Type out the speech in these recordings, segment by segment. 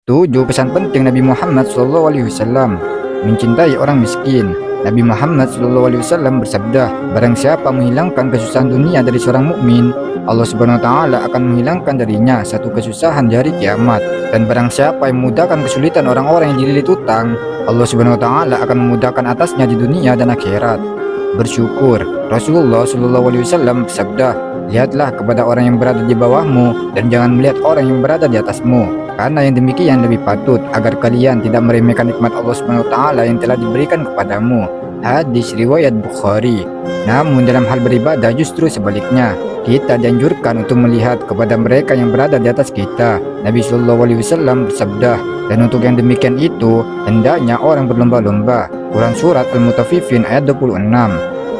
7. Pesan penting Nabi Muhammad SAW mencintai orang miskin. Nabi Muhammad SAW bersabda, barang siapa menghilangkan kesusahan dunia dari seorang mukmin, Allah Subhanahu wa taala akan menghilangkan darinya satu kesusahan di hari kiamat. Dan barang siapa yang memudahkan kesulitan orang-orang yang dililit utang, Allah Subhanahu wa taala akan memudahkan atasnya di dunia dan akhirat. Bersyukur. Rasulullah SAW bersabda, lihatlah kepada orang yang berada di bawahmu dan jangan melihat orang yang berada di atasmu, karena yang demikian lebih patut agar kalian tidak meremehkan nikmat Allah Subhanahu wa taala yang telah diberikan kepadamu. Hadis riwayat Bukhari. Namun dalam hal beribadah justru sebaliknya, kita dianjurkan untuk melihat kepada mereka yang berada di atas kita. Nabi SAW bersabda, dan untuk yang demikian itu hendaknya orang berlomba-lomba. Quran Surat Al-Mutaffifin ayat 26.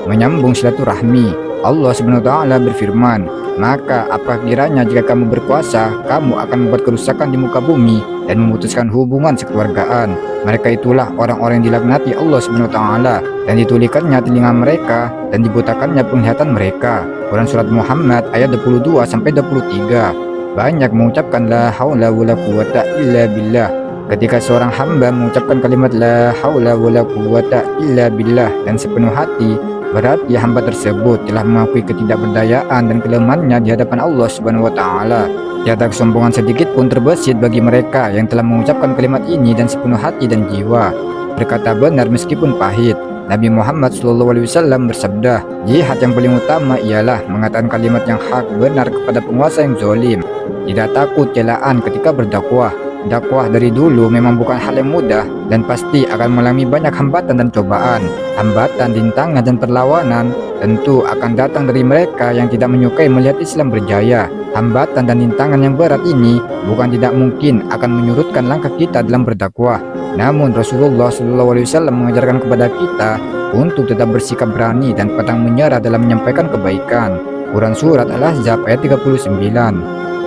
Menyambung silaturahmi, Allah Subhanahu wa taala berfirman, maka apa kiranya jika kamu berkuasa, kamu akan membuat kerusakan di muka bumi dan memutuskan hubungan sekeluargaan. Mereka itulah orang-orang yang dilaknati Allah Subhanahu wa taala dan ditulikannya telinga mereka dan dibutakannya penglihatan mereka. Quran Surat Muhammad ayat 22 sampai 23. Banyak mengucapkan la haula wala quwata illa billah. Ketika seorang hamba mengucapkan kalimat la haula wala quwata illa billah dan sepenuh hati, berarti hamba tersebut telah mengakui ketidakberdayaan dan kelemahannya di hadapan Allah Subhanahu wa taala. Tiada kesombongan sedikit pun terbesit bagi mereka yang telah mengucapkan kalimat ini dan sepenuh hati dan jiwa. Berkata benar meskipun pahit. Nabi Muhammad SAW bersabda, jihad yang paling utama ialah mengatakan kalimat yang hak benar kepada penguasa yang zalim. Tidak takut celaan ketika berdakwah. Dakwah dari dulu memang bukan hal yang mudah dan pasti akan mengalami banyak hambatan dan cobaan. Hambatan, rintangan dan perlawanan tentu akan datang dari mereka yang tidak menyukai melihat Islam berjaya. Hambatan dan rintangan yang berat ini bukan tidak mungkin akan menyurutkan langkah kita dalam berdakwah. Namun Rasulullah SAW mengajarkan kepada kita untuk tetap bersikap berani dan pantang menyerah dalam menyampaikan kebaikan. Quran Surat Al-Ahzab ayat 39.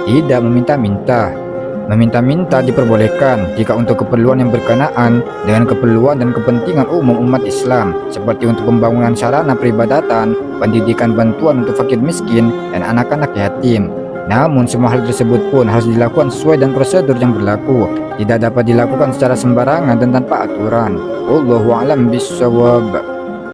Tidak meminta-minta. Meminta-minta diperbolehkan jika untuk keperluan yang berkenaan dengan keperluan dan kepentingan umum umat Islam, seperti untuk pembangunan sarana peribadatan, pendidikan, bantuan untuk fakir miskin, dan anak-anak yatim. Namun semua hal tersebut pun harus dilakukan sesuai dengan prosedur yang berlaku, tidak dapat dilakukan secara sembarangan dan tanpa aturan. Wallahu a'lam bishawab.